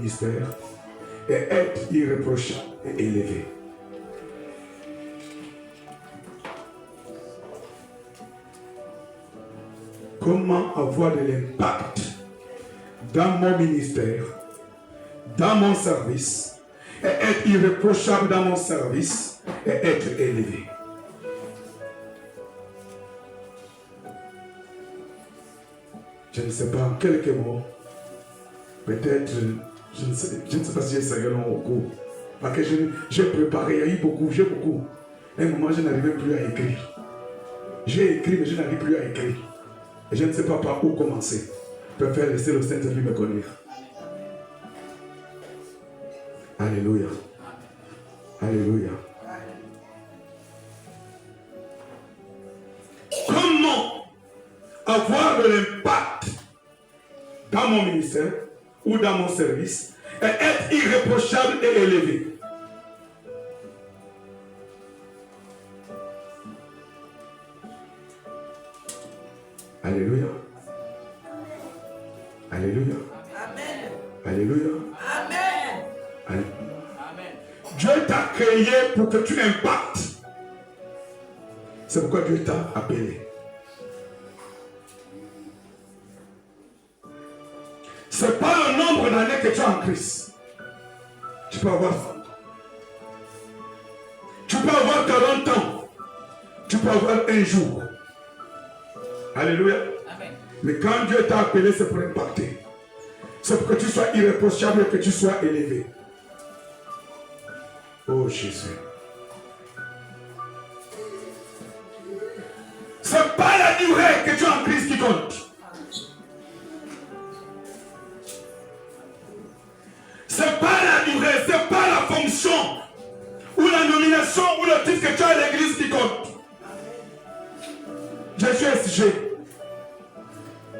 ministère et être irréprochable et élevé. Comment avoir de l'impact dans mon ministère, dans mon service, et être irréprochable dans mon service et être élevé. Je ne sais pas, en quelques mots, peut-être, je ne sais pas si j'ai serré long au cours. Parce que j'ai préparé, il y a eu beaucoup, j'ai beaucoup. À un moment, je n'arrivais plus à écrire. J'ai écrit, mais je n'arrive plus à écrire. Et je ne sais pas par où commencer. Je préfère laisser le Saint-Esprit me conduire. Alléluia. Alléluia. Comment avoir de l'impact dans mon ministère ou dans mon service et être irréprochable et élevé? Alléluia. Alléluia. Amen. Alléluia. Amen. Alléluia. Dieu t'a créé pour que tu impactes. C'est pourquoi Dieu t'a appelé. Ce n'est pas le nombre d'années que tu as en Christ. Tu peux avoir 30 ans. Tu peux avoir 40 ans. Tu peux avoir un jour. Alléluia. Amen. Mais quand Dieu t'a appelé, c'est pour impacter. C'est pour que tu sois irréprochable et que tu sois élevé. Oh Jésus. Ce n'est pas la durée que tu as en Christ qui compte. Ce n'est pas la durée, ce n'est pas la fonction ou la nomination ou le titre que tu as à l'église qui compte. Je suis SG.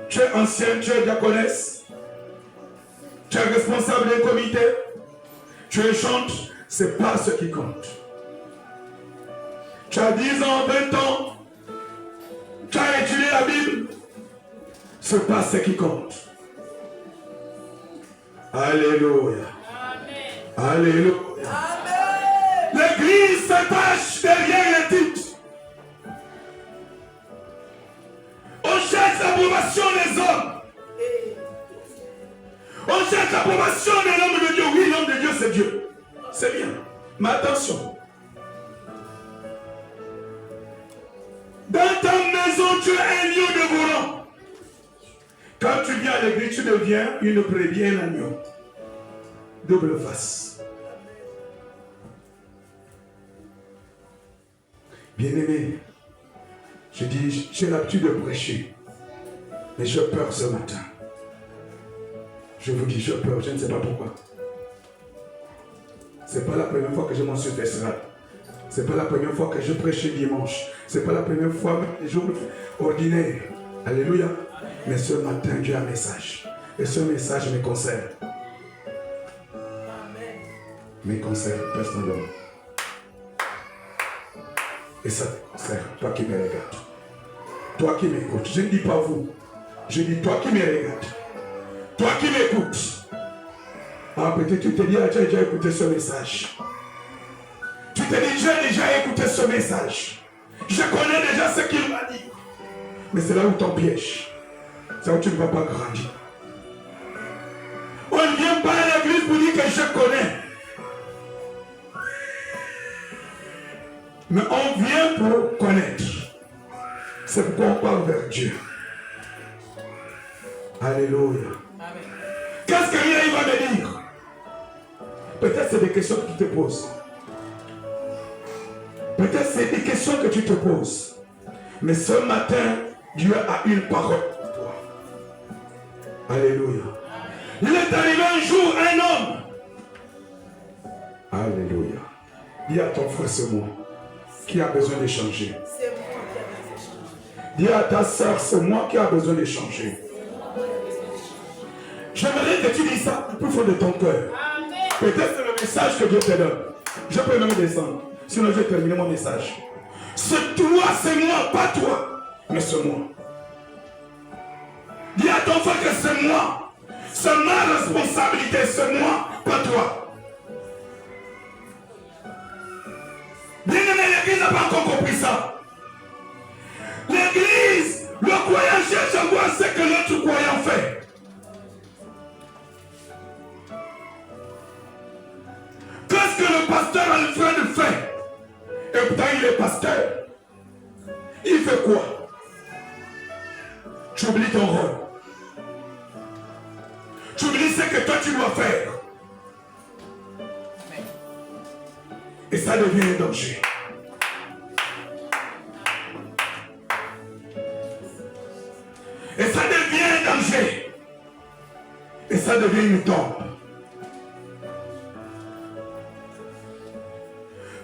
Tu es ancien, tu es diaconesse. Tu es responsable d'un comité. Tu es chante. Ce n'est pas ce qui compte. Tu as 10 ans, 20 ans. Tu as étudié la Bible. Ce n'est pas ce qui compte. Alléluia. Amen. Alléluia. Amen. L'église s'attache derrière les titres. On cherche l'approbation des hommes. On cherche l'approbation de l'homme de Dieu. Oui, l'homme de Dieu, c'est Dieu. C'est bien. Mais attention. Dans ta maison, tu es un lion de volant. Quand tu viens à l'église, tu deviens une brebis, un agneau. Double face. Bien-aimé, je dis, j'ai l'habitude de prêcher. Mais j'ai peur ce matin. Je vous dis, j'ai peur, je ne sais pas pourquoi. Ce n'est pas la première fois que je m'en suis fait cela. Ce n'est pas la première fois que je prêche dimanche. Ce n'est pas la première fois, les jours ordinaires. Alléluia. Mais ce matin, Dieu a un message. Et ce message me concerne. Me concerne personnellement. Et ça te concerne, toi qui me regardes. Toi qui m'écoutes. Je ne dis pas vous. Je dis toi qui me regardes. Toi qui m'écoutes. Ah, peut-être tu te dis, ah, tu as déjà écouté ce message. Tu te dis, j'ai déjà écouté ce message. Je connais déjà ce qu'il m'a dit. Mais c'est là où ton piège. C'est là où tu ne vas pas grandir. On ne vient pas à l'église pour dire que je connais. Mais on vient pour connaître. C'est pourquoi on parle vers Dieu. Alléluia. Amen. Qu'est-ce qu'il va me dire? Peut-être c'est des questions que tu te poses. Peut-être c'est des questions que tu te poses. Mais ce matin, Dieu a une parole pour toi. Alléluia. Il est arrivé un jour un homme. Alléluia. Dis à ton frère, c'est moi qui a besoin de changer. C'est moi qui ai besoin de changer. Dis à ta soeur, c'est moi qui a besoin de changer. J'aimerais que tu dises ça au plus fond de ton cœur. Peut-être c'est le message que Dieu te donne. Je peux même descendre. Sinon, je vais terminer mon message. C'est toi, c'est moi, pas toi, mais c'est moi. Dis à ton frère que c'est moi. C'est ma responsabilité, c'est moi. n'a pas encore compris ça. L'église, le croyant cherche à voir ce que l'autre croyant fait. Qu'est-ce que le pasteur Alfred fait? Et pourtant il est pasteur. Il fait quoi? Tu oublies ton rôle. Tu oublies ce que toi tu dois faire. Et ça devient un danger. Et ça devient un danger. Et ça devient une tombe.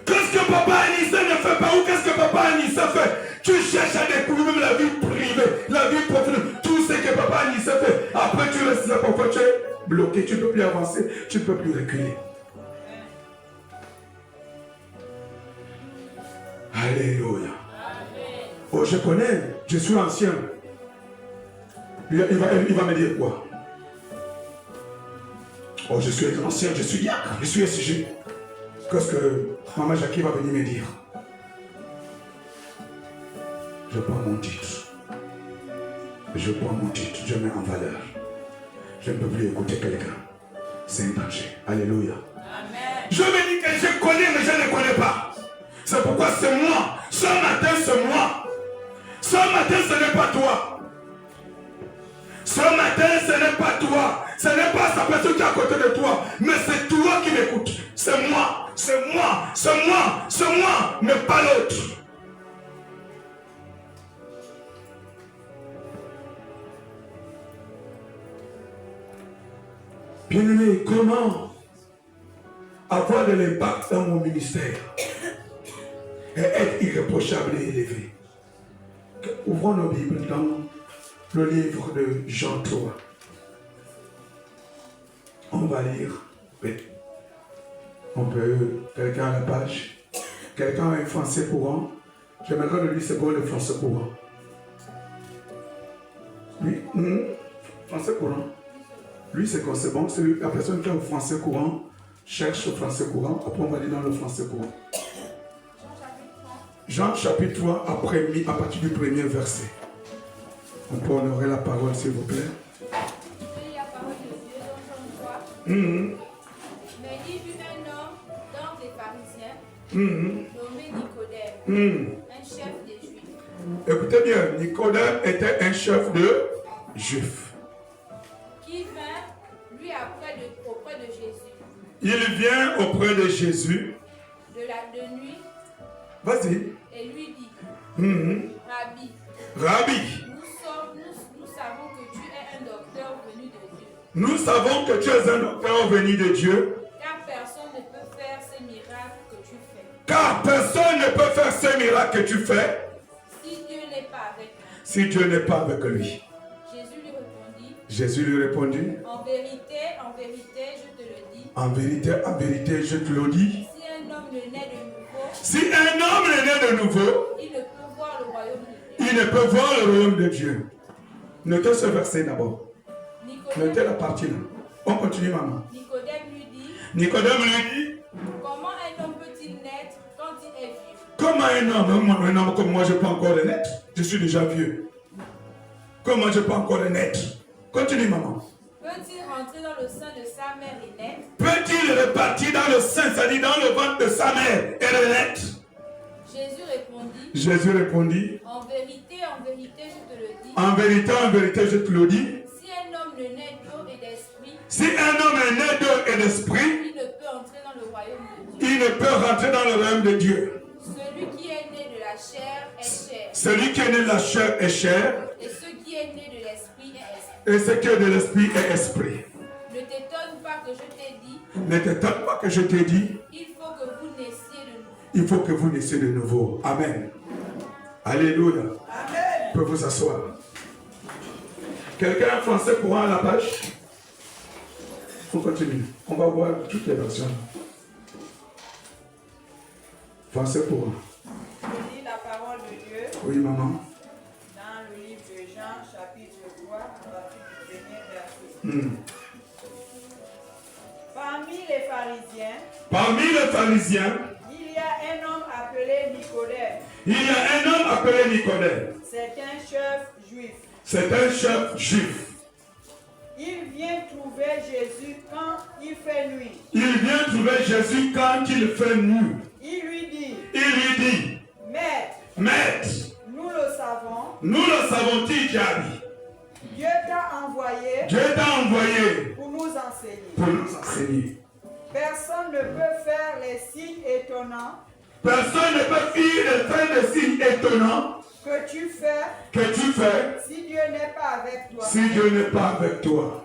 Qu'est-ce que papa Anissa ne fait pas ou qu'est-ce que papa Anissa fait? Tu cherches à découvrir même la vie privée, la vie professionnelle, tout ce que papa Anissa fait. Après tu restes là, pourquoi tu es bloqué, tu ne peux plus avancer, tu ne peux plus reculer. Alléluia. Oh, je connais, je suis ancien. Il va me dire quoi? Oh, je suis ancien, je suis diacre, je suis SG. Qu'est-ce que maman Jackie va venir me dire? Je prends mon titre. Je prends mon titre, je mets en valeur. Je ne peux plus écouter quelqu'un. C'est un danger. Alléluia. Amen. Je me dis que je connais, mais je ne connais pas. C'est pourquoi c'est moi. Ce matin, c'est moi. Ce matin, ce n'est pas toi. Ce matin, ce n'est pas toi. Ce n'est pas sa personne qui est à côté de toi. Mais c'est toi qui m'écoutes. C'est moi. C'est moi. C'est moi. C'est moi. Mais pas l'autre. Bien-aimé, comment avoir de l'impact dans mon ministère et être irréprochable et élevé? Ouvrons nos Bibles dans le livre de Jean 3. On va lire. Oui. On peut, quelqu'un à la page. Quelqu'un a un français courant. J'aimerais de lui c'est bon le français courant. Oui, français courant. Lui, c'est bon, c'est la personne qui a le français courant, cherche le français courant, après on va aller dans le français courant. Jean chapitre 3, à partir du premier verset. On peut honorer la parole, s'il vous plaît. La parole de Dieu dans Jean 3. Mais il fut un homme dans les pharisiens, nommé Nicodème, un chef des Juifs. Écoutez bien, Nicodème était un chef de Juifs. Qui vint, lui, auprès de Jésus. Il vient auprès de Jésus. De nuit. Vas-y. Et lui dit, Rabbi, nous savons que tu es un docteur venu de Dieu. Nous savons que tu es un docteur venu de Dieu. Car personne ne peut faire ces miracles que tu fais. Car personne ne peut faire ces miracles que tu fais. Si Dieu n'est pas avec lui. Si Dieu n'est pas avec lui. Jésus lui répondit. En vérité, je te le dis. En vérité, je te le dis. Si un homme ne naît de nouveau. Si un homme est né de nouveau. Il ne peut voir le royaume de Dieu. Il ne peut voir le royaume de Dieu. Notez ce verset d'abord. Notez la partie là. On continue, maman. Nicodème lui dit. Comment un homme peut-il naître quand il est vieux? Comment un homme comme moi, je peux encore le naître? Je suis déjà vieux. Comment je peux encore le naître? Continue, maman. Peut-il rentrer dans le sein de sa mère et naître? Peut-il repartir dans le sein, c'est-à-dire dans le ventre de sa mère et le naître? Jésus répondit. En vérité, je te le dis. En vérité, je te le dis. Si un homme ne naît d'eau et d'esprit. Si un homme est né d'eau et d'esprit. Il ne peut entrer dans le royaume de Dieu. Il ne peut rentrer dans le royaume de Dieu. Celui qui est né de la chair est chair. Celui qui est né de la chair est chair. Et ce qui est né de l'esprit est esprit. Et ce qui est de l'esprit est esprit. Ne t'étonne pas que je t'ai dit. Ne t'étonne pas que je t'ai dit. Il faut que vous naissiez de nouveau. Il faut que vous naissiez de nouveau. Amen. Alléluia. Amen. Vous pouvez vous asseoir. Quelqu'un en français courant à la page? On continue. On va voir toutes les versions. Français courant. Je lis la parole de Dieu. Oui, maman. Dans le livre de Jean, chapitre 3, à partir du premier verset. Parmi les pharisiens, il y a un homme appelé appelé Nicodème. Il y a un homme appelé Nicodème. C'est un chef juif. C'est un chef juif. Il vient trouver Jésus quand il fait nuit. Il vient trouver Jésus quand il fait nuit. Il lui dit, Maître, nous le savons, nous le savons, qui a dit. Dieu t'a envoyé Pour nous enseigner. nous enseigner. Personne ne peut faire les signes étonnants Personne ne peut faire de signes étonnants que tu fais si Dieu n'est pas avec toi. si Dieu n'est pas avec toi.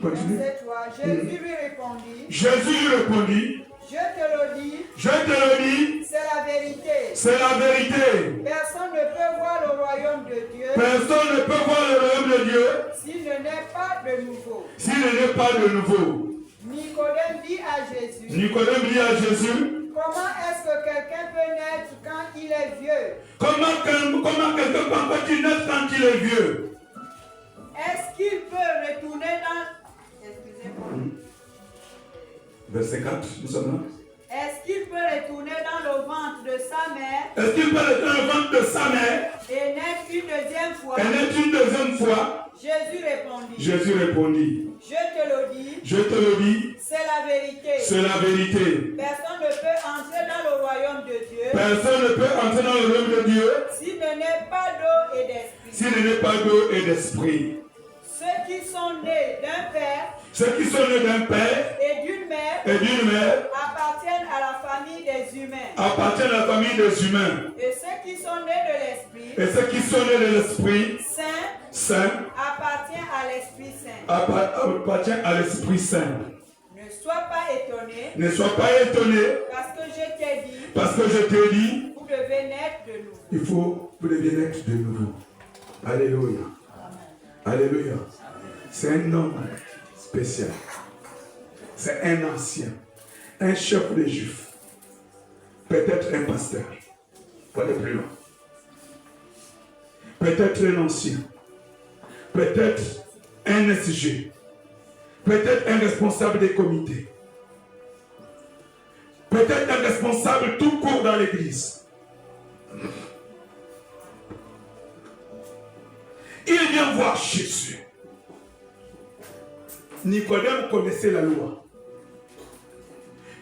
Continue. C'est toi. Jésus lui répondit, Jésus lui répondit, je te le dis, c'est la vérité. c'est la vérité. Personne ne peut voir le royaume de Dieu Personne ne peut voir le royaume de Dieu s'il ne naît pas de nouveau. s'il n'est pas de nouveau. Nicodème dit à Jésus, Nicodème dit à Jésus, comment est-ce que quelqu'un peut naître quand il est vieux? comment quelqu'un peut naître quand il est vieux? Est-ce qu'il peut retourner dans... Excusez-moi. Verset 4, nous sommes là. Est-ce qu'il peut retourner dans le ventre de sa mère Est-ce qu'il peut retourner dans le ventre de sa mère et naître une deuxième fois? et naître une deuxième fois? Jésus répondit, je te le dis, c'est la vérité. c'est la vérité. Personne ne peut entrer dans le royaume de Dieu Personne ne peut entrer dans le royaume de Dieu s'il ne naît pas d'eau et d'esprit. s'il n'est pas d'eau et d'esprit. Ceux qui sont nés d'un père Ceux qui sont nés d'un père et d'une mère et d'une mère appartiennent à la famille des humains. appartiennent à la famille des humains. Et ceux qui sont nés de l'esprit Et ceux qui sont nés de l'Esprit Saint Saint appartiennent à l'Esprit Saint. appartiennent à l'Esprit Saint. Ne sois pas étonné Ne sois pas étonné parce que je t'ai dit, parce que je te dis, vous devez naître de nouveau. il faut vous deviez naître de nouveau. Alléluia. Alléluia. C'est un homme spécial. C'est un ancien, un chef des Juifs, peut-être un pasteur. Pas de plus loin. Peut-être un ancien, peut-être un SG, peut-être un responsable des comités, peut-être un responsable tout court dans l'église. Il vient voir Jésus. Nicodème connaissait la loi.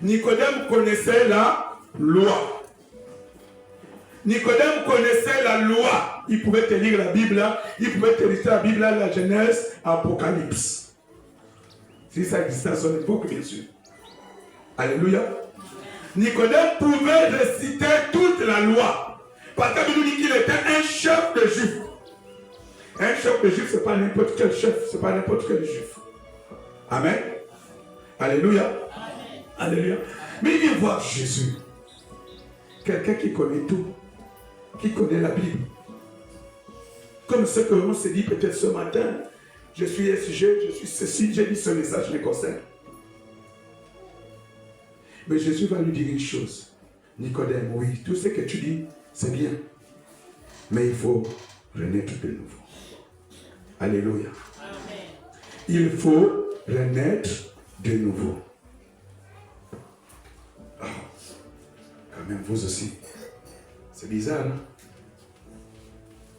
Nicodème connaissait la loi. Nicodème connaissait la loi. Il pouvait te lire la Bible, il pouvait te lire la Bible, la Genèse, Apocalypse. Si ça existait à son époque, bien sûr. Alléluia. Nicodème pouvait réciter toute la loi. Parce que nous dit qu'il était un chef de juif. Un chef de juif, ce n'est pas n'importe quel chef, ce n'est pas n'importe quel juif. Amen. Alléluia. Amen. Alléluia. Mais il vient voir Jésus. Quelqu'un qui connaît tout. Qui connaît la Bible. Comme ce que l'on s'est dit peut-être ce matin. Je suis SG, je suis ceci, j'ai dit ce message me concerne. Mais Jésus va lui dire une chose. Nicodème, oui, tout ce que tu dis, c'est bien. Mais il faut renaître de nouveau. Alléluia. Amen. Il faut renaître de nouveau. Oh, quand même, vous aussi. C'est bizarre, hein?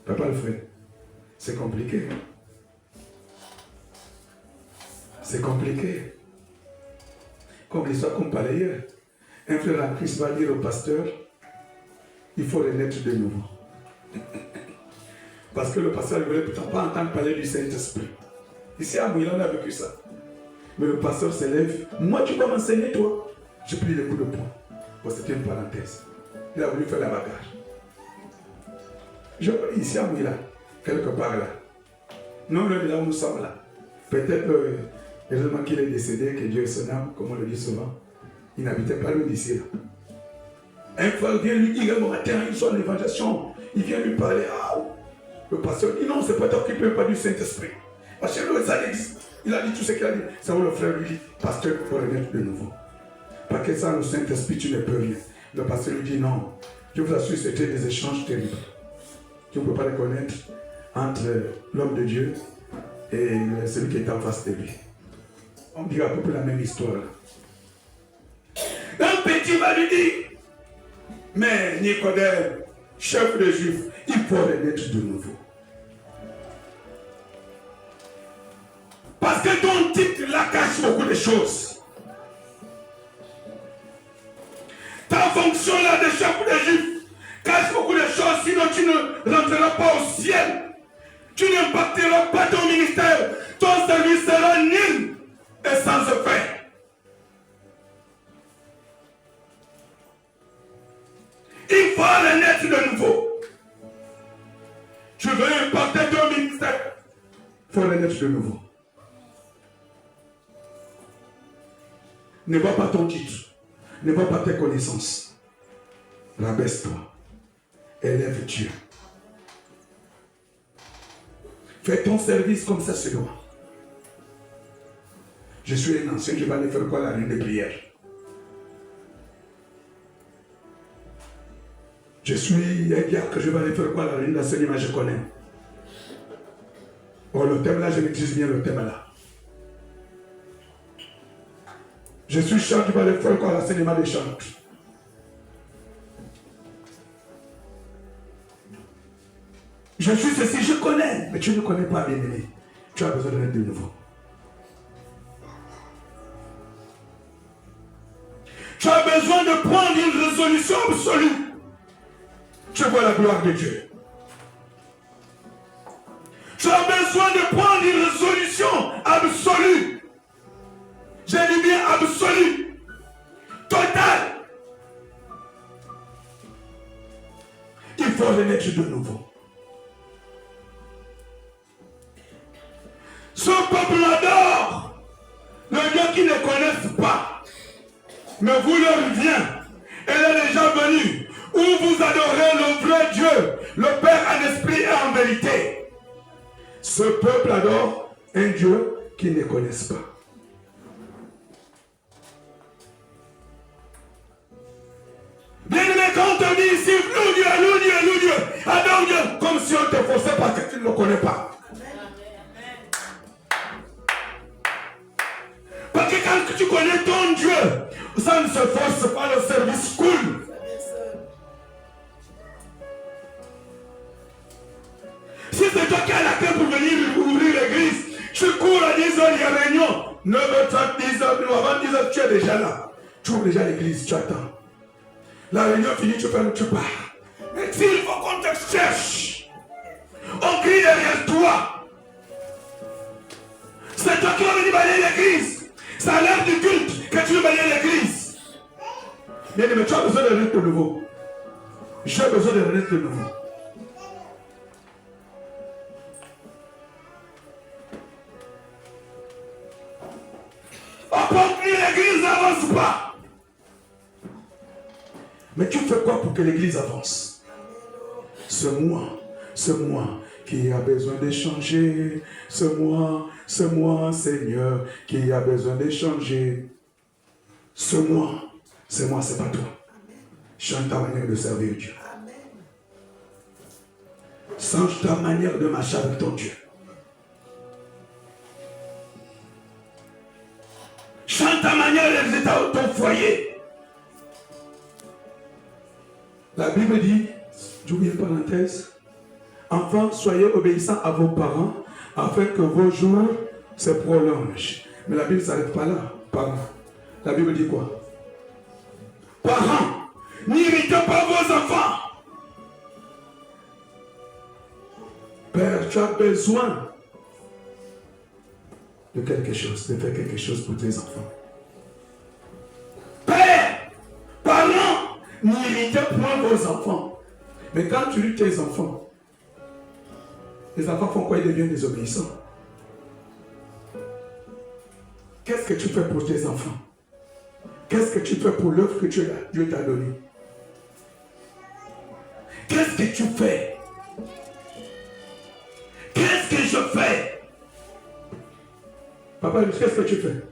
Papa Alfred, c'est compliqué. C'est compliqué. Comme l'histoire qu'on parlait hier. Un frère en Christ va dire au pasteur, il faut renaître de nouveau. Parce que le pasteur ne voulait pourtant pas entendre parler du Saint-Esprit. Ici à Mouila, on a vécu ça. Mais le pasteur s'élève. Moi, tu vas m'enseigner, toi. J'ai pris les coups de poing. Bon, c'était une parenthèse. Il a voulu faire la bagarre. Ici à Mouila, quelque part là. Non, là où nous sommes là. Peut-être, heureusement qu'il est décédé, que Dieu est son âme, comme on le dit souvent. Il n'habitait pas loin d'ici là. Un frère vient lui dire, bon matin, il soit en évangélisation. Il vient lui parler. Ah, le pasteur dit, non, c'est pas toi qui ne peux pas du Saint-Esprit. Parce que il a dit tout ce qu'il a dit. C'est où le frère lui dit, pasteur, il faut renaître de nouveau. Parce que sans le Saint-Esprit, tu ne peux rien. Le pasteur lui dit, non. Je vous assure, c'était des échanges terribles. Tu ne peux pas reconnaître entre l'homme de Dieu et celui qui est en face de lui. On dirait à peu près la même histoire. Donc, petit va lui dire, mais Nicodème, chef des Juifs, il faut renaître de nouveau. Parce que ton titre là cache beaucoup de choses. Ta fonction là de chef des Juifs cache beaucoup de choses, sinon tu ne rentreras pas au ciel. Tu n'impacteras pas ton ministère. Ton service sera nul et sans effet. Il faut renaître de nouveau. Tu veux impacter ton ministère. Il faut renaître de nouveau. Ne vois pas ton titre. Ne vois pas tes connaissances. Rabaisse-toi. Élève Dieu. Fais ton service comme ça se doit. Je suis un ancien, je vais aller faire quoi la réunion de prière? Je suis un diacre, je vais aller faire quoi la réunion d'enseignement, je connais. Oh, le thème là, je maîtrise bien le thème là. Je suis chant, je vais aller faire quoi l'enseignement des chants. Je suis ceci, je connais, mais tu ne connais pas, bien-aimé. Tu as besoin de mettre de nouveau. Tu as besoin de prendre une résolution absolue. Tu vois la gloire de Dieu. Tu as besoin de prendre une résolution absolue. J'ai dit bien absolue. Totale. Il faut renaître de nouveau. Ce peuple adore le Dieu qui ne connaissent pas. Mais vous leur vient. Elle est déjà venue. Où vous adorez le vrai Dieu, le Père en esprit et en vérité. Ce peuple adore un Dieu qu'ils ne connaissent pas. Bien-aimé, quand on te dit ici, loue Dieu, loue Dieu, loue Dieu, adore Dieu, comme si on te forçait parce que tu ne le connais pas. Parce que quand tu connais ton Dieu, ça ne se force pas, le service cool. Si c'est toi qui as la clé pour venir ouvrir l'église, tu cours à 10h, il y a réunion. 9h30, 10h, avant 10h, tu es déjà là. Tu ouvres déjà l'église, tu attends. La réunion finie, tu pars. Mais s'il faut qu'on te cherche, on crie derrière toi. C'est toi qui vas venir balayer l'église. C'est à l'heure du culte que tu veux balayer l'église. Bien aimé, tu as besoin de renaître de nouveau. J'ai besoin de renaître de nouveau. Pour que l'église n'avance pas. Mais tu fais quoi pour que l'église avance? C'est moi qui a besoin de changer. C'est moi, Seigneur, qui a besoin de changer. C'est moi, c'est pas toi. Change ta manière de servir Dieu. Change ta manière de marcher avec ton Dieu. Change ta manière de visiter ton foyer. La Bible dit, j'ouvre une parenthèse, enfants, soyez obéissants à vos parents afin que vos jours se prolongent. Mais la Bible ne s'arrête pas là, parents. La Bible dit quoi? Parents, n'irritez pas vos enfants. Père, tu as besoin de quelque chose, de faire quelque chose pour tes enfants. Père, parents, n'irritez point vos enfants. Mais quand tu irrites tes enfants, les enfants font quoi? Ils deviennent désobéissants. Qu'est-ce que tu fais pour tes enfants? Qu'est-ce que tu fais pour l'œuvre que Dieu t'a donnée? Qu'est-ce que tu fais? Qu'est-ce que je fais? Papa, qu'est-ce que tu fais?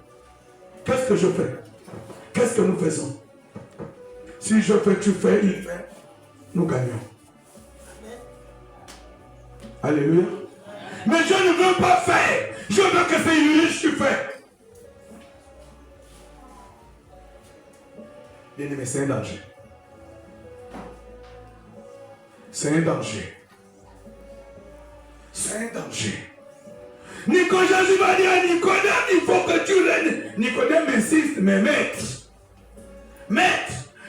Qu'est-ce que je fais? Qu'est-ce que nous faisons? Si je fais, tu fais, il fait, nous gagnons. Alléluia. Mais je ne veux pas faire. Je veux que c'est lui que tu fais. Bien-aimé, c'est un danger. C'est un danger. C'est un danger. Jésus va dire à Nicodème, il faut que tu l'aides. Nicodème insiste, mais maître,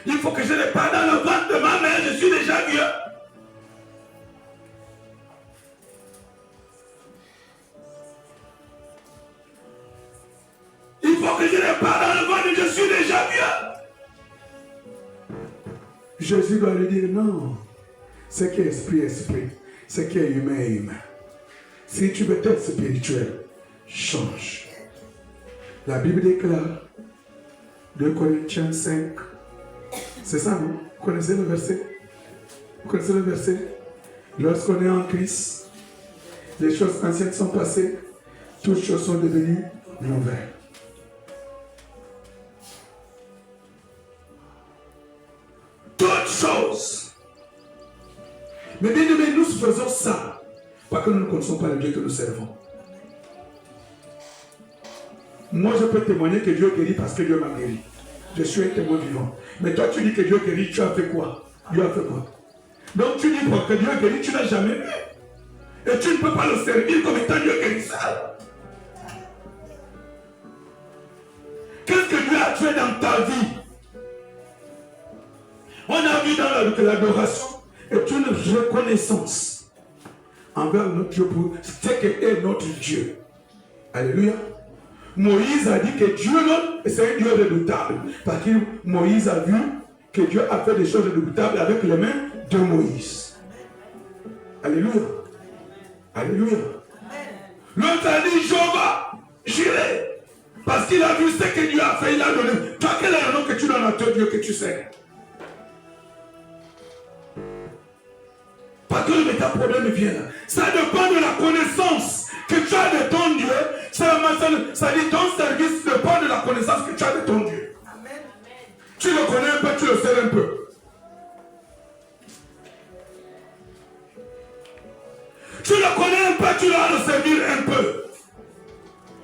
il faut que je n'ai pas dans le ventre de ma mère, je suis déjà vieux. Il faut que je n'ai pas dans le ventre, je suis déjà vieux. Jésus doit lui dire non. Ce qui est esprit, esprit. Ce qui est humain, humain. Si tu veux être spirituel, change. La Bible déclare, 2 Corinthiens 5. C'est ça, non? Vous connaissez le verset? Vous connaissez le verset? Lorsqu'on est en Christ, les choses anciennes sont passées, toutes choses sont devenues nouvelles. Toutes choses. Mais bien aimé, nous faisons ça parce que nous ne connaissons pas le Dieu que nous servons. Moi, je peux témoigner que Dieu guérit parce que Dieu m'a guéri. Je suis un témoin vivant. Mais toi, tu dis que Dieu guérit, tu as fait quoi? Dieu a fait quoi? Donc, tu dis que Dieu guérit, tu n'as jamais vu. Et tu ne peux pas le servir comme étant Dieu guérisseur. Qu'est-ce que Dieu a fait dans ta vie? On a vu dans l'adoration est une reconnaissance envers notre Dieu pour ce qu'est notre Dieu. Alléluia. Moïse a dit que Dieu, c'est un Dieu redoutable. Parce que Moïse a vu que Dieu a fait des choses redoutables avec les mains de Moïse. Alléluia. Alléluia. L'autre a dit, Jéhovah, j'irai. Parce qu'il a vu ce que Dieu a fait, il a donné. Toi, quel est le nom que tu donnes à ton Dieu que tu sais? Parce que ta problème vient là. Ça dépend de la connaissance que tu as de ton Dieu. Ça dit ton service dépend de la connaissance que tu as de ton Dieu. Amen. Tu le connais un peu, tu le sais un peu. Tu le connais un peu, tu dois le servir un peu.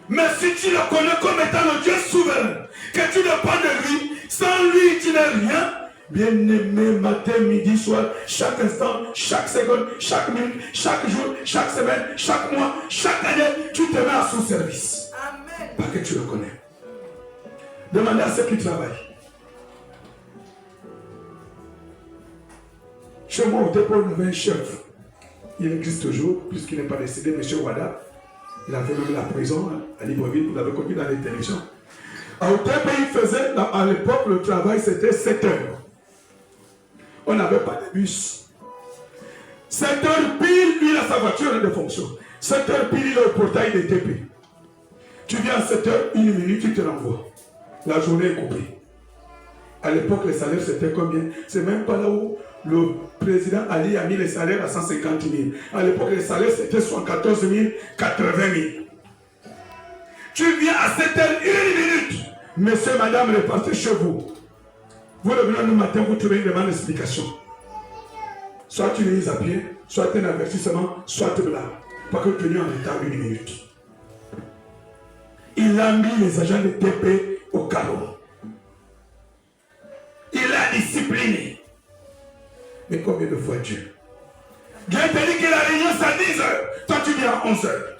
Mais si tu le connais comme étant le Dieu souverain, que tu dépends de lui, sans lui tu n'es rien. Bien-aimé, matin, midi, soir, chaque instant, chaque seconde, chaque minute, chaque jour, chaque semaine, chaque mois, chaque année, tu te mets à son service. Amen. Parce que tu le connais. Demandez à ceux qui travaillent. Chez moi, au dépôt, on avait un chef. Il existe toujours, puisqu'il n'est pas décédé, M. Wada. Il avait même la prison à Libreville, vous l'avez connu dans les télévisions. Au dépôt, il faisait, à l'époque, le travail, c'était 7 heures. On n'avait pas de bus. 7 heures pile, lui, il a sa voiture de fonction. 7 heures pile, il est au portail des TP. Tu viens à 7 heures, 1 minute, tu te renvoies. La journée est coupée. À l'époque, les salaires, c'était combien? C'est même pas là où le président Ali a mis les salaires à 150 000. À l'époque, les salaires, c'était 74 000, 80 000. Tu viens à 7 heures, 1 minute. Monsieur, madame, repartez chez vous. Vous revenez le matin, vous trouvez une demande d'explication. Soit tu lises à pied, soit un avertissement, soit tu blagues. Pas que tu es en retard 1 minute. Il a mis les agents de TP au carreau. Il a discipliné. Mais combien de fois Dieu? Dieu te dit que la réunion c'est à 10 heures. Toi tu viens à 11 heures.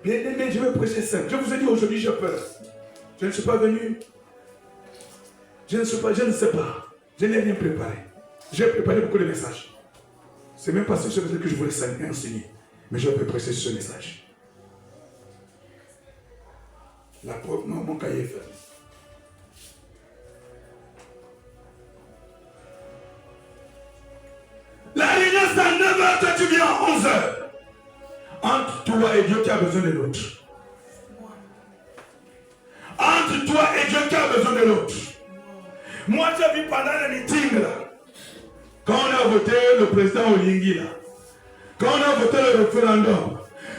Bien aimé, je vais prêcher simple. Je vous ai dit aujourd'hui j'ai peur. Je ne suis pas venu. Je ne sais pas. Je n'ai rien préparé. J'ai préparé beaucoup de messages. C'est même pas ce que je voulais enseigner. Mais je vais prêcher ce message. Mon cahier est fermé. La réunion c'est à 9h, toi tu viens à 11h. Entre toi et Dieu qui a besoin de l'autre. Entre toi et Dieu qui a besoin de l'autre. Moi j'ai vu pendant le meeting là, quand on a voté le président Olingi là, quand on a voté le référendum,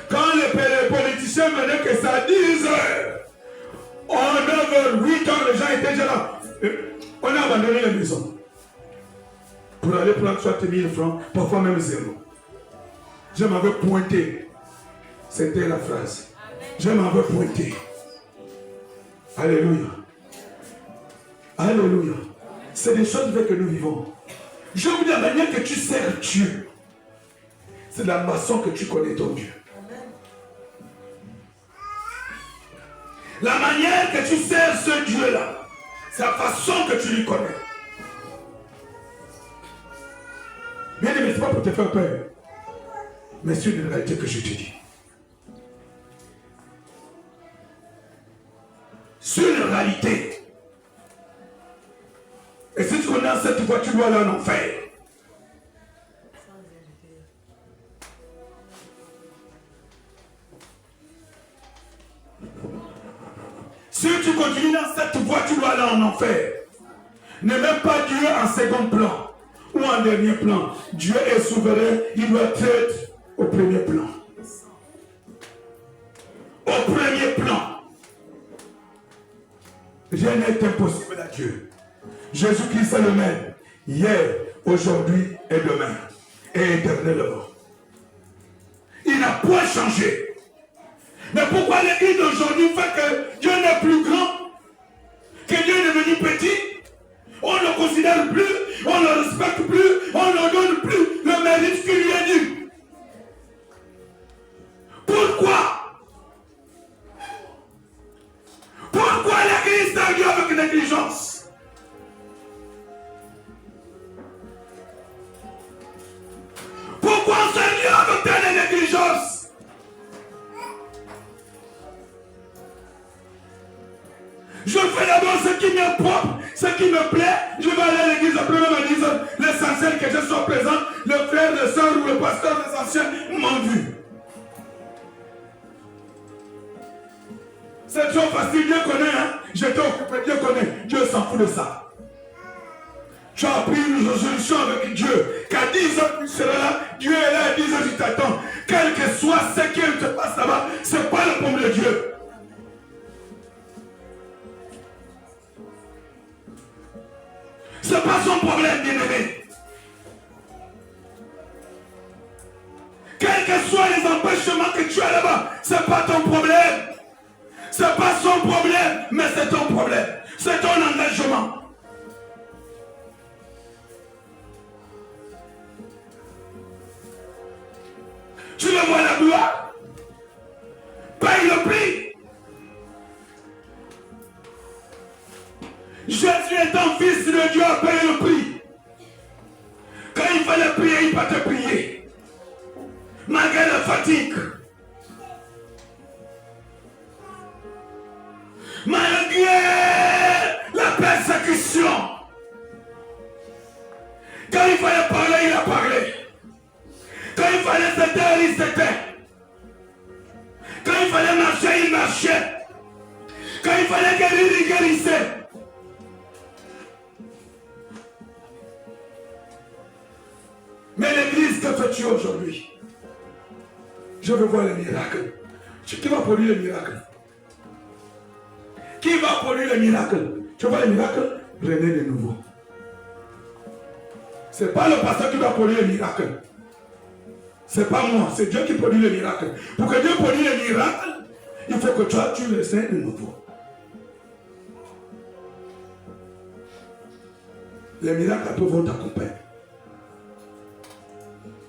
quand les politiciens venaient que ça à 10 heures, en 9h, 8 ans, les gens étaient déjà là. On a abandonné la maison pour aller prendre soit 1000 francs, parfois même 0. Je m'avais pointé. C'était la phrase. Je m'avais pointé. Alléluia. Alléluia. C'est des choses que nous vivons. Je vous dis la manière que tu sers Dieu. C'est la façon que tu connais ton Dieu. La manière que tu sers ce Dieu-là, c'est la façon que tu lui connais. Bien aimé, ce n'est pas pour te faire peur. Mais c'est une réalité que je te dis. C'est une réalité. Et si tu connais cette voie, tu dois aller en enfer. Si tu continues dans cette voie, tu dois aller en enfer. Ne mets pas Dieu en second plan ou en dernier plan. Dieu est souverain, il doit être au premier plan. Au premier plan. Rien n'est impossible à Dieu. Jésus-Christ est le même, hier, aujourd'hui et demain, et éternellement. Il n'a point changé. Mais pourquoi l'église d'aujourd'hui fait que Dieu n'est plus grand, que Dieu est devenu petit? On ne le considère plus, on ne le respecte plus, on ne donne plus le mérite qui lui est dû. Pourquoi? Pourquoi l'église sert Dieu avec négligence? Pourquoi on sert Dieu avec telle négligence? Je fais d'abord ce qui m'est propre, ce qui me plaît. Je vais aller à l'église, après même à l'église, l'essentiel que je sois présent, le frère, le soeur ou le pasteur des anciens m'ont vu. C'est trop facile, Dieu connaît, hein. J'étais occupé, Dieu connaît. Dieu s'en fout de ça. Tu as pris une résolution avec Dieu, qu'à 10 heures tu seras là, Dieu est là à 10 heures, il t'attend. Quel que soit ce qui se passe là-bas, ce n'est pas le problème de Dieu. Ce n'est pas son problème, bien-aimé. Quels que soient les empêchements que tu as là-bas, ce n'est pas ton problème. Ce n'est pas son problème, mais c'est ton problème. C'est ton engagement. Tu veux voir la gloire? Paye le prix. Jésus étant fils de Dieu a payé le prix. Quand il fallait prier, il va te prier. Malgré la fatigue. Malgré la persécution. Quand il fallait parler, il a parlé. Quand il fallait se taire, il se tait. Quand il fallait marcher, il marchait. Quand il fallait guérir, il guérissait. Mais l'église, que fais-tu aujourd'hui? Je veux voir les miracles. Qui va produire les miracles? Qui va produire les miracles? Tu vois les miracles? Prenez de nouveau. Ce n'est pas le pasteur qui va produire les miracles. Ce n'est pas moi, c'est Dieu qui produit les miracles. Pour que Dieu produise les miracles, il faut que toi, tu le sais de nouveau. Les miracles après vont t'accompagner.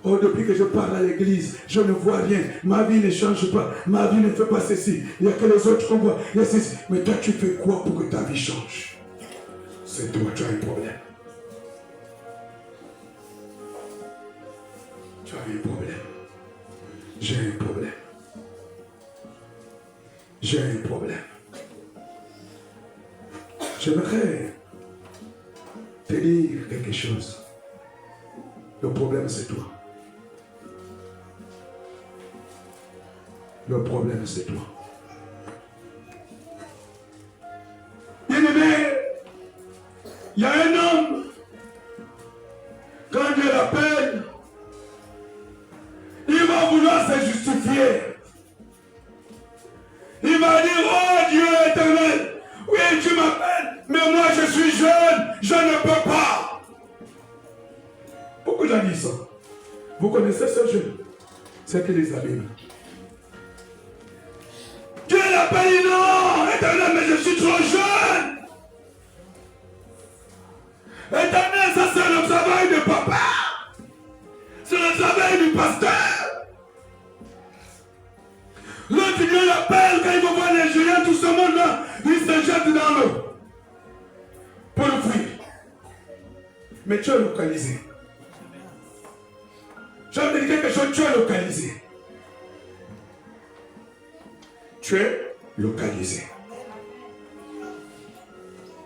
Oh, depuis que je parle à l'église, je ne vois rien. Ma vie ne change pas. Ma vie ne fait pas ceci. Il n'y a que les autres qu'on voit. Il y a ceci. Mais toi, tu fais quoi pour que ta vie change? C'est toi, tu as un problème. Tu as un problème. J'ai un problème. J'ai un problème. J'aimerais te dire quelque chose. Le problème, c'est toi. Le problème, c'est toi. Bien-aimé, il y a un homme, quand Dieu l'appelle, il va vouloir se justifier. Il va dire, oh Dieu éternel, oui tu m'appelles, mais moi je suis jeune, je ne peux pas. Pourquoi j'ai dit ça? Vous connaissez ce jeune? C'est que les abîmes. Dieu l'appelle, non, Éternel, mais je suis trop jeune. Éternel, ça c'est le travail de papa. C'est le travail du pasteur. L'autre Dieu l'appelle quand il va voir les géants, tout ce monde-là, il se jette dans l'eau pour le fuir. Mais tu es localisé. Je vais te dire quelque chose, tu es localisé. Tu es localisé.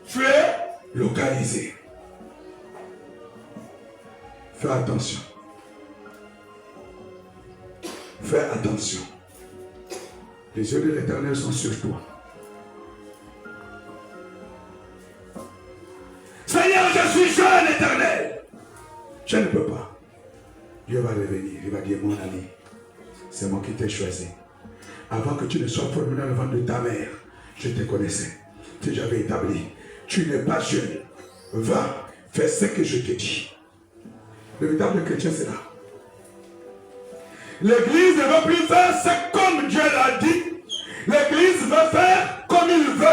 Tu es localisé. Fais attention. Fais attention. Les yeux de l'Éternel sont sur toi. Seigneur, je suis jeune, Éternel. Je ne peux pas. Dieu va revenir. Il va dire, mon ami, c'est moi qui t'ai choisi. Avant que tu ne sois formé dans le ventre de ta mère, je te connaissais. J'avais établi. Tu n'es pas jeune. Va, fais ce que je te dis. Le véritable chrétien, c'est là. L'église ne veut plus faire ce comme Dieu l'a dit. L'église veut faire comme il veut.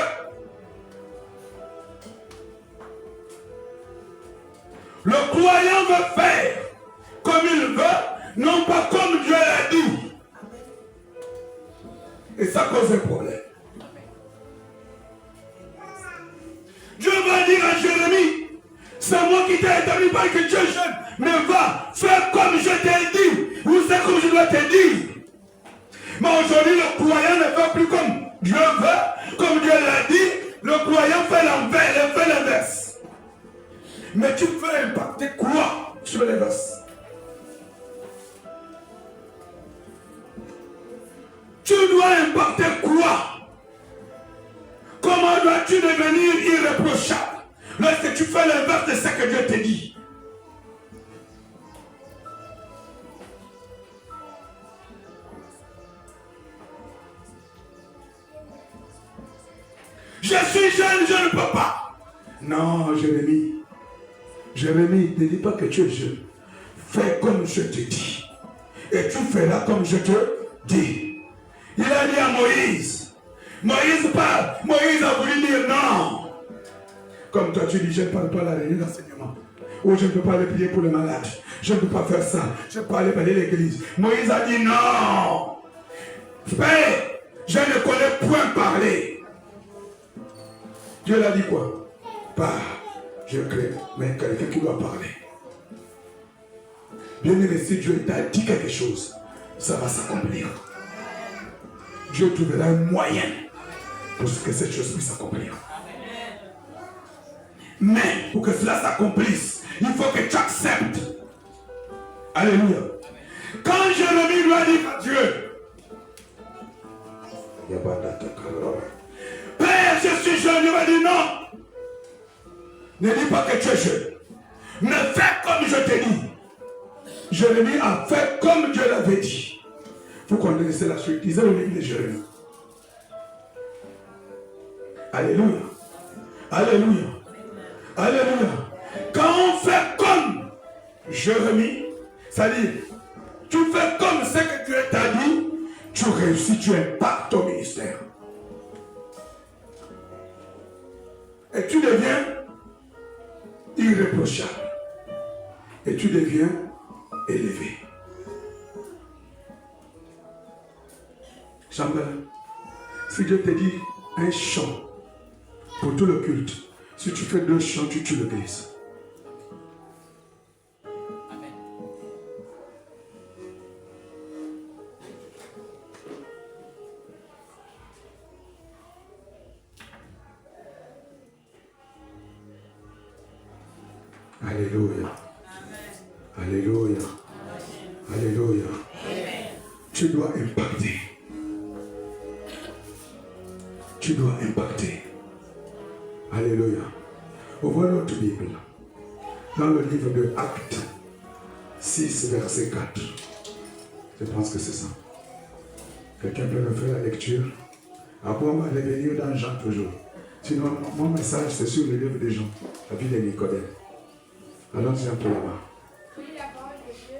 Le croyant veut faire comme il veut, non pas comme Dieu l'a dit. Et ça cause un problème. Dieu va dire à Jérémie, c'est moi qui t'ai établi parce que tu es jeune, mais va, fais comme je t'ai dit, ou c'est comme je dois te dire. Mais aujourd'hui, le croyant ne fait plus comme Dieu veut, comme Dieu l'a dit, le croyant fait l'envers, fait l'inverse. Mais tu peux impacter quoi sur l'inverse? Tu dois impacter quoi? Comment dois-tu devenir irréprochable lorsque tu fais l'inverse de ce que Dieu te dit? Je suis jeune, je ne peux pas. Non, Jérémie. Jérémie, ne dis pas que tu es jeune. Fais comme je te dis. Et tu feras comme je te dis. Il a dit à Moïse. Moïse parle. Moïse a voulu dire non. Comme toi, tu dis, je ne parle pas la réunion d'enseignement. Ou je ne peux pas aller prier pour les malades. Je ne peux pas faire ça. Je ne peux pas aller parler l'église. Moïse a dit non. Fais. Je ne connais point parler. Dieu l'a dit quoi? Pas. Je crée, mais quelqu'un qui doit parler. Bien aimé, si Dieu t'a dit quelque chose, ça va s'accomplir. Dieu trouvera un moyen pour que cette chose puisse s'accomplir. Mais pour que cela s'accomplisse, il faut que tu acceptes. Alléluia. Quand Jérémie lui a dit à Dieu, il n'y a pas d'attaque. Père, je suis jeune, il va dire non. Ne dis pas que tu es jeune. Mais fais comme je t'ai dit. Jérémie a fait comme Dieu l'avait dit. Vous connaissez la suite. Lisez le livre de Jérémie. Alléluia. Alléluia. Alléluia. Quand on fait comme Jérémie, c'est-à-dire, tu fais comme ce que Dieu t'a dit, tu réussis, tu impactes ton ministère. Et tu deviens irréprochable. Et tu deviens élevé. Chambel, si Dieu te dit un chant pour tout le culte, si tu fais 2 chants, tu tues l'église. Alléluia. Alléluia. Alléluia. Tu dois impacter. Tu dois impacter. Alléluia. Ouvrez notre Bible. Dans le livre de Actes 6, verset 4. Je pense que c'est ça. Quelqu'un peut me faire la lecture? Après, on va revenir dans Jean toujours. Sinon, mon message, c'est sur le livre de Jean, la vie de Nicodème. Allons-y un peu là-bas. Lis la parole de Dieu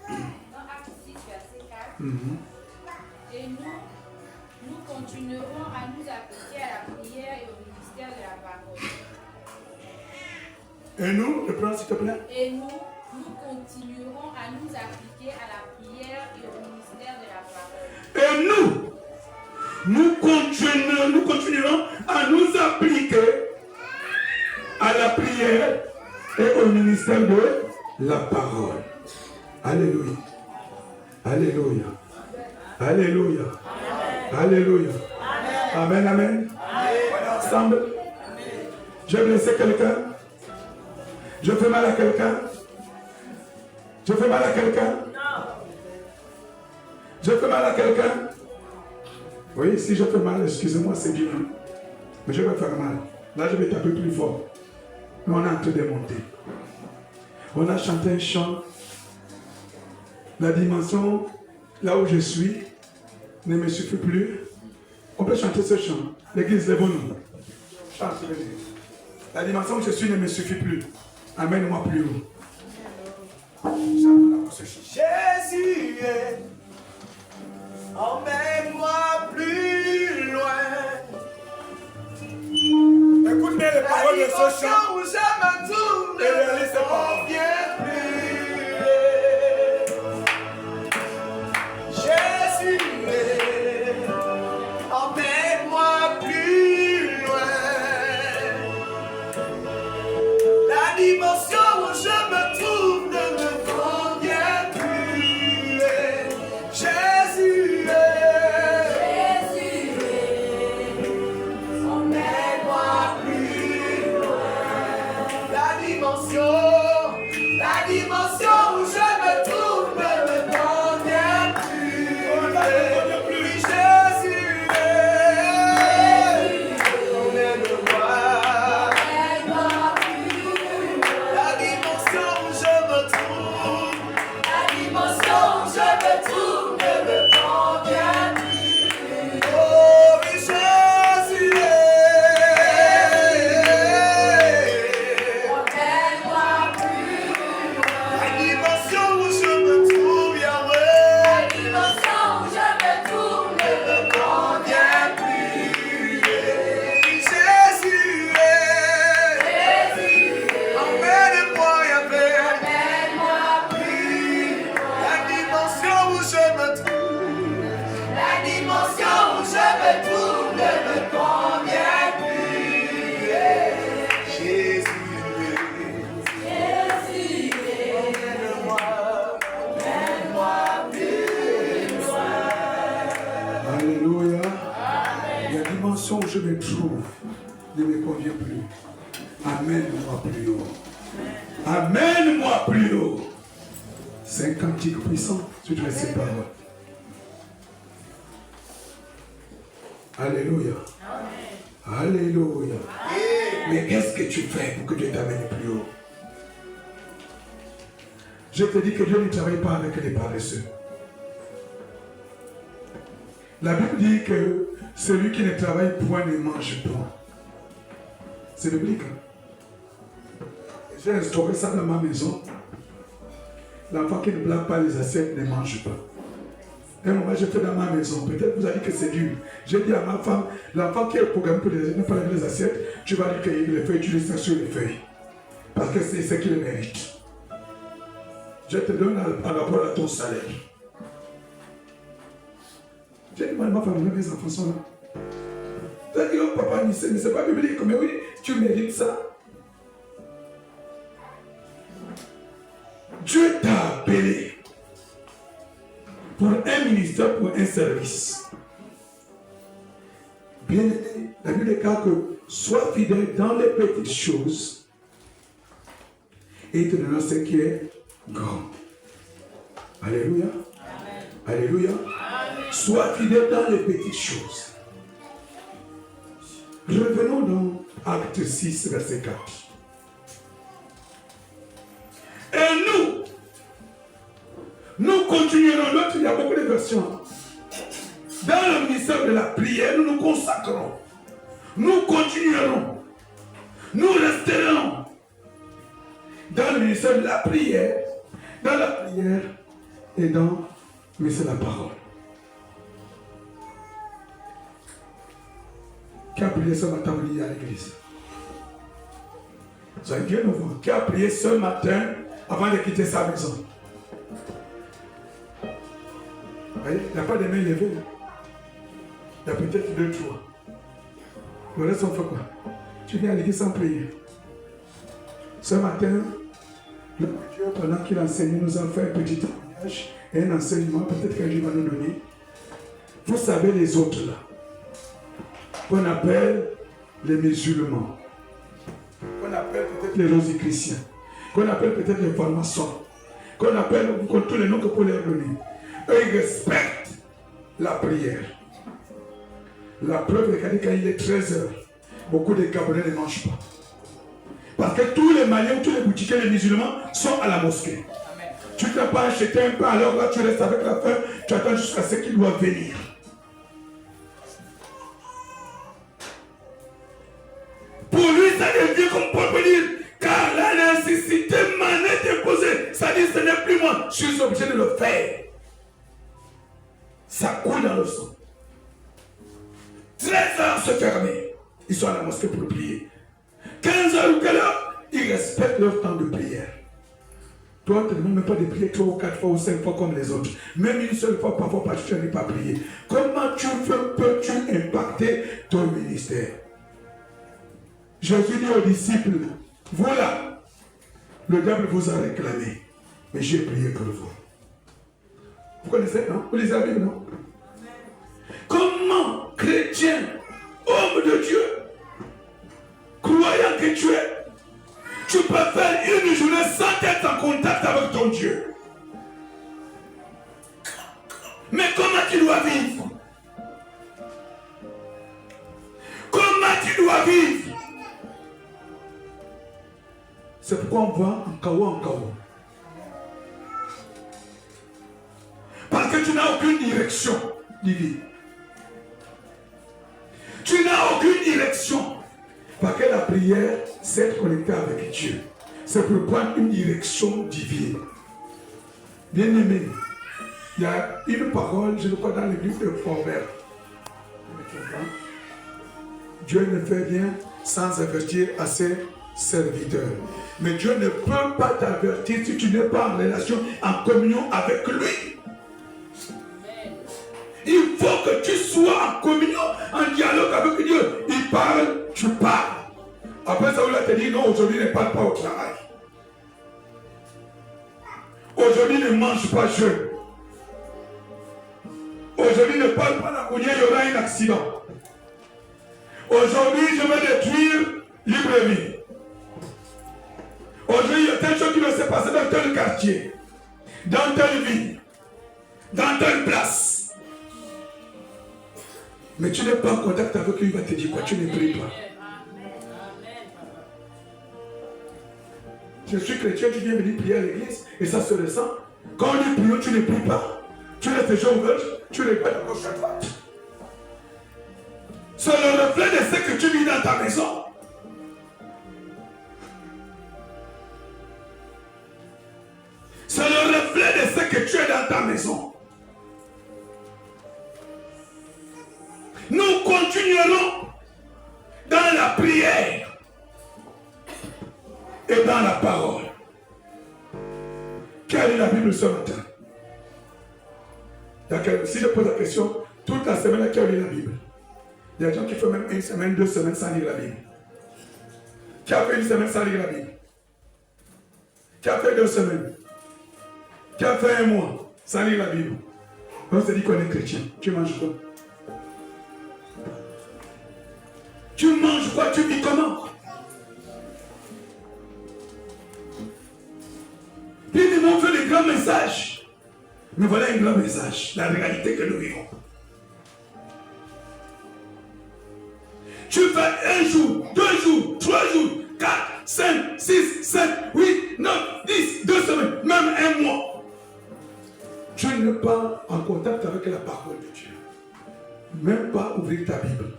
dans Actes 6, verset 4. Et nous, nous continuerons à nous appliquer à la prière et au ministère de la parole. Et nous, reprends s'il te plaît. Et nous continuerons à nous appliquer à la prière et au ministère de la parole. Et nous continuerons à nous appliquer à la prière et au ministère de la parole. Alléluia. Alléluia. Alléluia. Alléluia. Amen, amen. Ensemble. J'ai blessé quelqu'un. Je fais mal à quelqu'un. Je fais mal à quelqu'un. Je fais mal à quelqu'un. Oui, si je fais mal, excusez-moi, c'est Dieu. Mais je vais faire mal. Là, je vais taper plus fort. Mais on est en train de monter. On a chanté un chant. La dimension, là où je suis, ne me suffit plus. On peut chanter ce chant. L'église, lève-nous. Chante l'église. La dimension où je suis ne me suffit plus. Amène-moi plus haut. Jésus, emmène-moi plus loin. Écoute bien les paroles de ce chant. Où je me tourne, Et réalise ces paroles. viens plus. Jésus, emmène-moi plus loin. La dimension où je me trouve ne me convient plus. Jésus, emmène-moi plus loin. La dimension où je me trouve ne me convient plus. Oui, Jésus, emmène-moi. La dimension où je me trouve ne me convient plus. Oh, oui, Jésus, emmène-moi plus loin. La dimension où je me trouve, Yahweh, la dimension où je me trouve ne me convient plus. Oui, Jésus, emmène-moi, Yahweh, emmène-moi plus loin. La dimension où je me trouve, la dimension où je me trouve ne me convient plus. Jésus, emmène-moi plus loin. Alléluia. La dimension où je me trouve ne me convient plus. Amène-moi plus haut. Amène-moi plus haut. C'est un cantique puissant sur ces paroles. Alléluia. Alléluia. Mais qu'est-ce que tu fais pour que Dieu t'amène plus haut? Je te dis que Dieu ne travaille pas avec les paresseux. La Bible dit que celui qui ne travaille point ne mange point. C'est biblique. J'ai instauré ça dans ma maison. L'enfant qui ne blague pas les assiettes ne mange pas. Un moment, j'ai fait dans ma maison. Peut-être vous avez dit que c'est dur. J'ai dit à ma femme, l'enfant qui est programmé pour ne pas laver les assiettes, tu vas lui cueillir les feuilles, tu lui sur les feuilles. Parce que c'est ce qu'il mérite. Je te donne par rapport à ton salaire. J'ai dit, ma femme, mes enfants sont là. Tu as dit, oh papa, c'est pas biblique. Mais oui, tu mérites ça. Dieu t'a appelé pour un ministère, pour un service. Bien aimé, la Bible déclare que sois fidèle dans les petites choses et il te donnera ce qui est grand. Alléluia. Amen. Alléluia. Amen. Sois fidèle dans les petites choses. Revenons dans Acte 6, verset 4. Et nous continuerons. L'autre, il y a beaucoup de versions. Dans le ministère de la prière, nous nous consacrons. Nous continuerons. Nous resterons dans le ministère de la prière, et dans le ministère de la parole. Qui a prié ce matin pour aller à l'église? Vous avez bien nouveau. Qui a prié ce matin avant de quitter sa maison? Vous voyez, il n'y a pas de mains levées. Il y a peut-être 2, 3. Le reste, on fait quoi? Tu viens à l'église sans prier. Ce matin, le Dieu, pendant qu'il enseigne, nous a fait un petit témoignage et un enseignement, peut-être que Dieu va nous donner. Vous savez les autres là, qu'on appelle les musulmans, qu'on appelle peut-être les rosicruciens, qu'on appelle peut-être les francs-maçons, qu'on appelle tous les noms que pour leur donner. Eux, ils respectent la prière. La preuve est quand il est 13h, beaucoup de Gabonais ne mangent pas. Parce que tous les Maliens, tous les boutiquiers, les musulmans sont à la mosquée. Amen. Tu ne t'as pas acheté un pain, alors là tu restes avec la faim, tu attends jusqu'à ce qu'il doit venir. Pour lui, ça devient comme Paul peut dire, car la nécessité m'en est imposée. Ça dit, ce n'est plus moi, je suis obligé de le faire. Ça coule dans le sang. 13 heures se fermer. Ils sont à la mosquée pour prier. 15 heures ou quelle heure, ils respectent leur temps de prière. Toi, tu ne demandes même pas de prier 3 ou 4 fois ou 5 fois comme les autres. Même une seule fois, parfois, parce que tu n'as pas prié. Comment peux-tu impacter ton ministère? Jésus dit aux disciples, voilà, le diable vous a réclamé, mais j'ai prié pour vous. Vous connaissez, non? Vous lisez la Bible, non? Comment, chrétien, homme de Dieu, croyant que tu es, tu peux faire une journée sans être en contact avec ton Dieu? Mais comment tu dois vivre? Comment tu dois vivre? C'est pourquoi on voit en chaos. Parce que tu n'as aucune direction divine. Tu n'as aucune direction. Parce que la prière, c'est être connecté avec Dieu. C'est pour prendre une direction divine. Bien aimé, il y a une parole, je le crois dans le livre de Proverbes. Dieu ne fait rien sans avertir à ses serviteurs. Mais Dieu ne peut pas t'avertir si tu n'es pas en relation, en communion avec lui. Il faut que tu sois en communion, en dialogue avec Dieu. Il parle, tu parles. Après ça, on va te dire non, aujourd'hui ne parle pas au travail. Aujourd'hui ne mange pas jeune. Aujourd'hui ne parle pas la cognée, il y aura un accident. Aujourd'hui, je vais détruire Libreville. Aujourd'hui, il y a telle chose qui va se passer dans tel quartier, dans telle ville, dans telle place. Mais tu n'es pas en contact avec lui, il va te dire quoi? Tu ne pries pas. Je suis chrétien, tu viens venir prier à l'église et ça se ressent. Quand on dit prions, tu ne pries pas. Tu laisses tes gens ouverts, tu les pas de gauche à droite. C'est le reflet de ce que tu vis dans ta maison. C'est le reflet de ce que tu es dans ta maison. Nous continuerons dans la prière et dans la parole. Quelle est la Bible ce matin? Si je pose la question, toute la semaine, qui a lu la Bible? Il y a des gens qui font même 1 semaine, 2 semaines sans lire la Bible. Qui a fait 1 semaine sans lire la Bible? Qui a fait 2 semaines? Qui a fait 1 mois sans lire la Bible? On se dit qu'on est chrétien. Tu manges quoi? Tu manges quoi? Tu vis comment? Puis ils m'ont fait des grands messages. Mais voilà un grand message, la réalité que nous vivons. Tu fais 1 jour, 2 jours, 3 jours, 4, 5, 6, 7, 8, 9, 10, 2 semaines, même 1 mois. Tu n'es pas en contact avec la parole de Dieu. Même pas ouvrir ta Bible.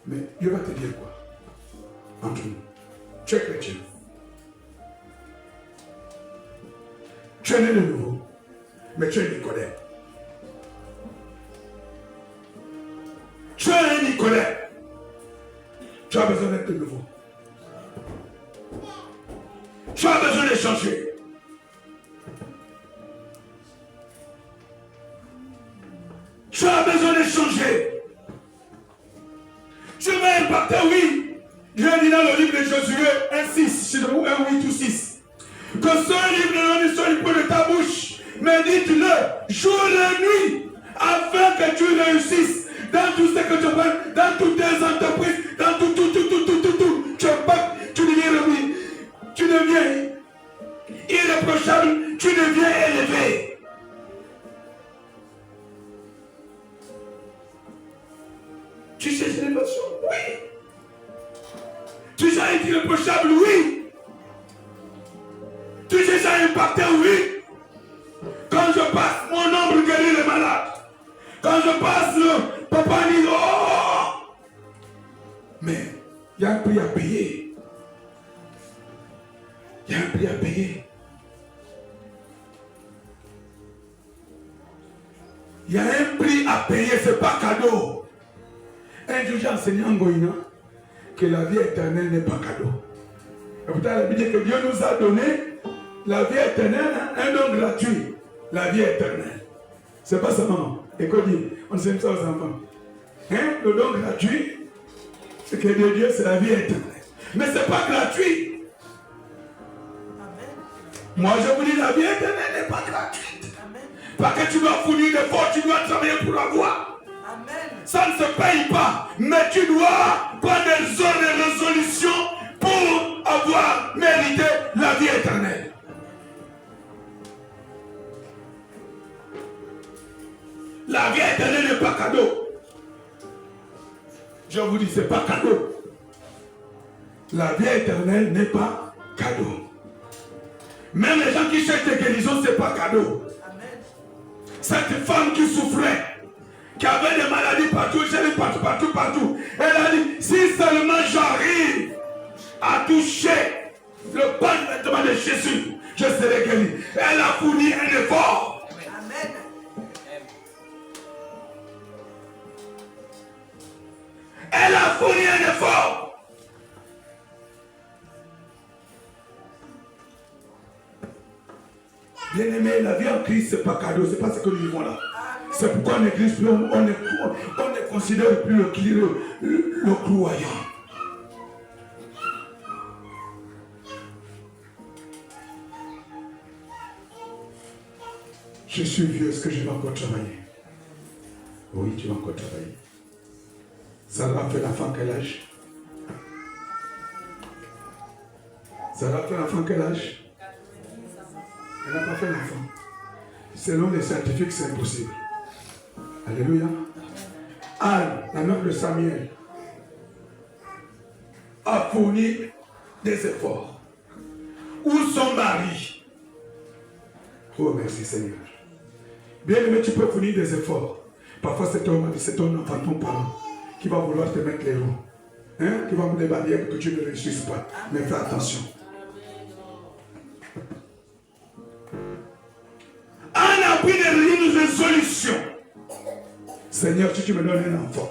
Mais Dieu va te dire quoi? Entre nous. Tu es chrétien. Tu es né de nouveau. Mais tu es Nicodème. Tu es un Nicodème. Tu as besoin d'être nouveau. Tu as besoin de changer. Tu as besoin de changer. Tu vas impacter, oui. Dieu dit dans le livre de Josué 1:6, ou 1:8 ou 6, que ce livre ne donne sur le point de ta bouche, mais dites-le jour et nuit, afin que tu réussisses dans tout ce que tu fais, dans toutes tes entreprises, dans tout. Tu impactes, tu deviens irréprochable, tu deviens élevé. Tu cherches l'émotion, oui. Tu cherches être irréprochable, oui. Tu cherches à impacter, oui. Quand je passe, mon ombre guérit les malades. Quand je passe, le papa dit, oh. Mais il y a un prix à payer. Il y a un prix à payer. Il y a un prix à payer, ce n'est pas cadeau. Un jour, j'ai enseigné en Goïna que la vie éternelle n'est pas cadeau. Et pourtant, la Bible dit que Dieu nous a donné la vie éternelle, un don gratuit. La vie éternelle. C'est pas ça, maman. Et qu'on dit, on enseigne ça aux enfants. Le don gratuit, c'est que de Dieu, c'est la vie éternelle. Mais ce n'est pas gratuit. Amen. Moi, je vous dis, la vie éternelle n'est pas gratuite. Amen. Pas que tu dois fournir d'efforts, tu dois travailler pour l'avoir. Amen. Ça ne se paye pas. Mais tu dois prendre des heures de résolution pour avoir mérité la vie éternelle. La vie éternelle n'est pas cadeau. Je vous dis, ce n'est pas cadeau. La vie éternelle n'est pas cadeau. Même les gens qui cherchent des guérisons, ce n'est pas cadeau. Amen. Cette femme qui souffrait, qui avait des maladies partout, partout, elle a dit, si seulement j'arrive à toucher le pan de vêtement de Jésus, je serai guéri. Elle a fourni un effort. Amen. Elle a fourni un effort. Bien-aimé, la vie en Christ, ce n'est pas cadeau, ce n'est pas ce que nous vivons là. C'est pourquoi on n'exige plus, on ne considère plus le croyant. Je suis vieux, est-ce que je vais encore travailler? Oui, tu vas encore travailler. Sarah fait l'enfant quel âge? Sarah fait l'enfant quel âge? Elle n'a pas fait l'enfant. Selon les scientifiques, c'est impossible. Alléluia. Anne, la mère de Samuel, a fourni des efforts. Où son mari? Oh, merci Seigneur. Bien aimé, tu peux fournir des efforts. Parfois, c'est ton mari, c'est ton enfant, ton parent, qui va vouloir te mettre les roues. Qui va mettre des barrières pour que tu ne réussisses pas. Mais fais attention. Anne a pris une résolution. Seigneur, si tu me donnes un enfant,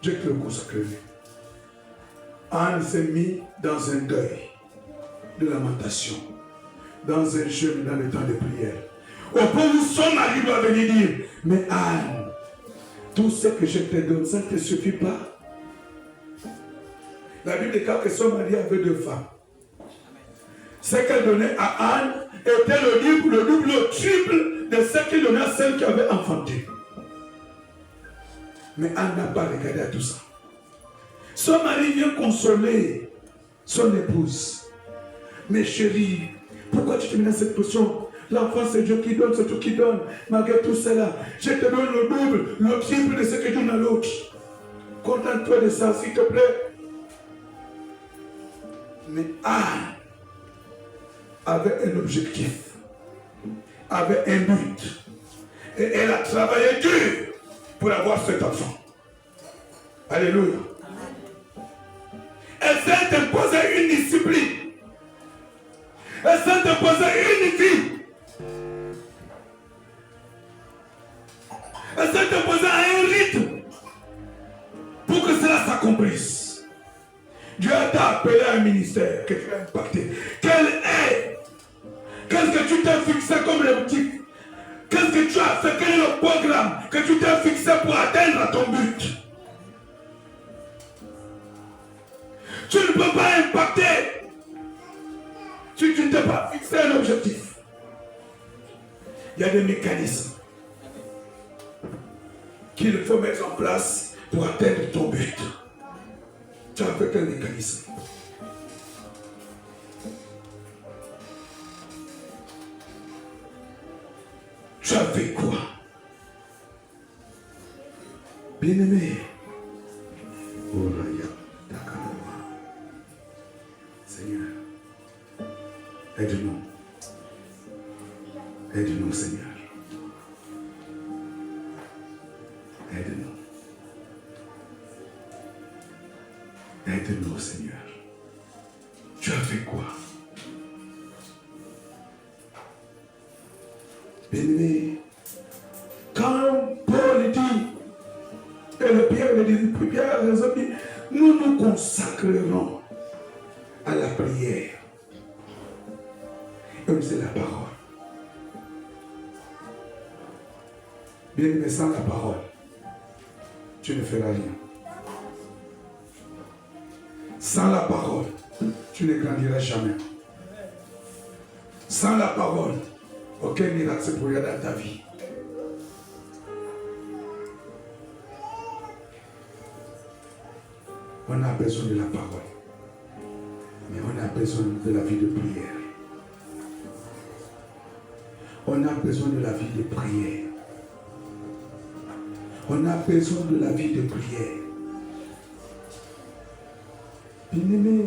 je te le consacre. Anne s'est mise dans un deuil de lamentation, dans un jeûne, dans le temps de prière. Au point où son mari doit venir dire, mais Anne, tout ce que je te donne, ça ne te suffit pas. La Bible déclare que son mari avait 2 femmes. Ce qu'elle donnait à Anne était le double, le triple de ce qu'il donnait à celle qui avait enfanté. Mais Anne n'a pas regardé à tout ça. Son mari vient consoler son épouse. Mais chérie, pourquoi tu te mets dans cette position? L'enfant, c'est Dieu qui donne, c'est tout qui donne. Malgré tout cela, je te donne le double, le triple de ce que je donne à l'autre. Contente-toi de ça, s'il te plaît. Mais Anne avait un objectif, avait un but. Et elle a travaillé dur pour avoir cet enfant. Alléluia. Elle s'est imposée une discipline. Elle s'est imposée une vie. Elle s'est imposée un rythme pour pour que cela s'accomplisse. Dieu t'a appelé à un ministère que tu as impacté. Quel est? Qu'est-ce que tu t'es fixé comme objectif? Qu'est-ce que tu as fait? Quel est le programme que tu t'es fixé pour atteindre ton but? Tu ne peux pas impacter si tu ne t'es pas fixé un objectif. Il y a des mécanismes qu'il faut mettre en place pour atteindre ton but. Tu as fait quel mécanisme? Tu as fait quoi? Bien-aimé, Seigneur, aide-nous. Aide-nous, Seigneur. Aide-nous. Aide-nous, Seigneur. Tu as fait quoi? Bien-aimé, quand Paul dit, et le Pierre le dit, Pierre les a dit, nous nous consacrerons à la prière. Comme c'est la parole. Bien-aimé, sans la parole, tu ne feras rien. Sans la parole, tu ne grandiras jamais. Sans la parole, aucun miracle se produira dans ta vie. On a besoin de la parole. Mais on a besoin de la vie de prière. On a besoin de la vie de prière. On a besoin de la vie de prière. Bien-aimé,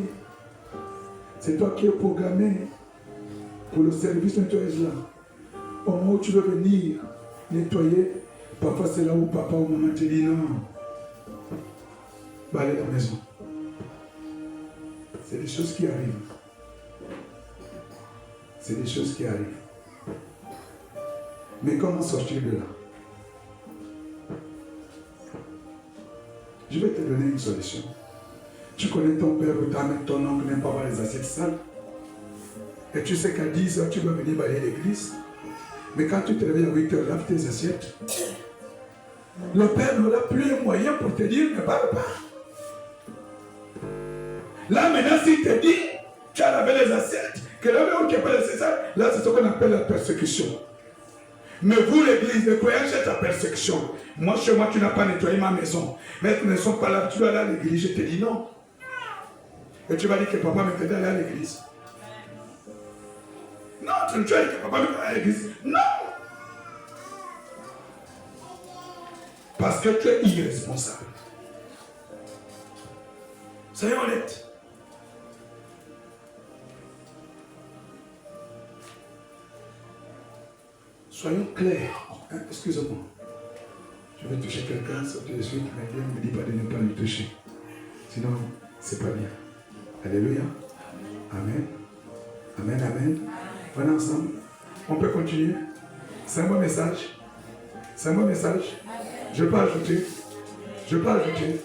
c'est toi qui es programmé pour le service nettoyage là. Au moment où tu veux venir nettoyer, parfois c'est là où papa ou maman te dit non. Va aller à la maison. C'est des choses qui arrivent. C'est des choses qui arrivent. Mais comment sortir de là? Je vais te donner une solution. Tu connais ton père ou ta mère, ton oncle n'aime pas voir les assiettes sales. Et tu sais qu'à 10 h, tu vas venir balayer l'église. Mais quand tu te réveilles à 8 h, lave tes assiettes. Le père n'aura plus un moyen pour te dire ne parle pas. Là maintenant, s'il te dit, tu as lavé les assiettes, que là où tu n'as pas laissé ça, là c'est ce qu'on appelle la persécution. Mais vous, l'église, ne croyez pas la persécution. Moi, chez moi, tu n'as pas nettoyé ma maison. Mais tu ne sont pas là, tu vas aller à l'église, je te dis non. Et tu vas dire que papa me fait aller à l'église. Non, tu ne vas dire que papa me fait aller à l'église. Non. Parce que tu es irresponsable. Soyons honnêtes. Soyons clairs. Hein, excusez-moi. Je vais toucher quelqu'un, sortir de suite, mais Dieu ne me dit pas de ne pas lui toucher. Sinon, c'est pas bien. Alléluia. Amen. Amen, amen. On est ensemble. On peut continuer. C'est un bon message. C'est un bon message. Je peux ajouter. Je peux ajouter.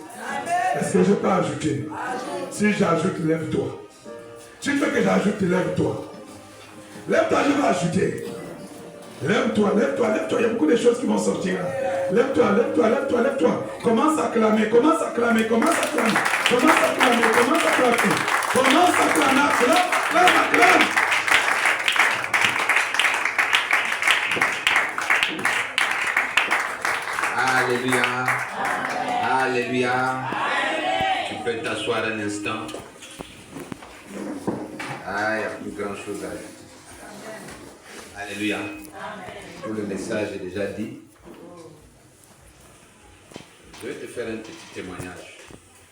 Est-ce que je peux ajouter? Si j'ajoute, lève-toi. Si tu veux que j'ajoute, lève-toi. Lève-toi, je vais ajouter. Lève-toi, lève-toi, lève-toi. Il y a beaucoup de choses qui vont sortir. Lève-toi, lève-toi, lève-toi, lève-toi. Commence à clamer, commence à clamer, commence à clamer. Commence à clamer, commence à clamer. Commence à clamer, clame, clame. Alléluia. Alléluia. Tu peux t'asseoir un instant. Ah, il n'y a plus grand chose à dire. Alléluia. Tout le message est déjà dit. Je vais te faire un petit témoignage.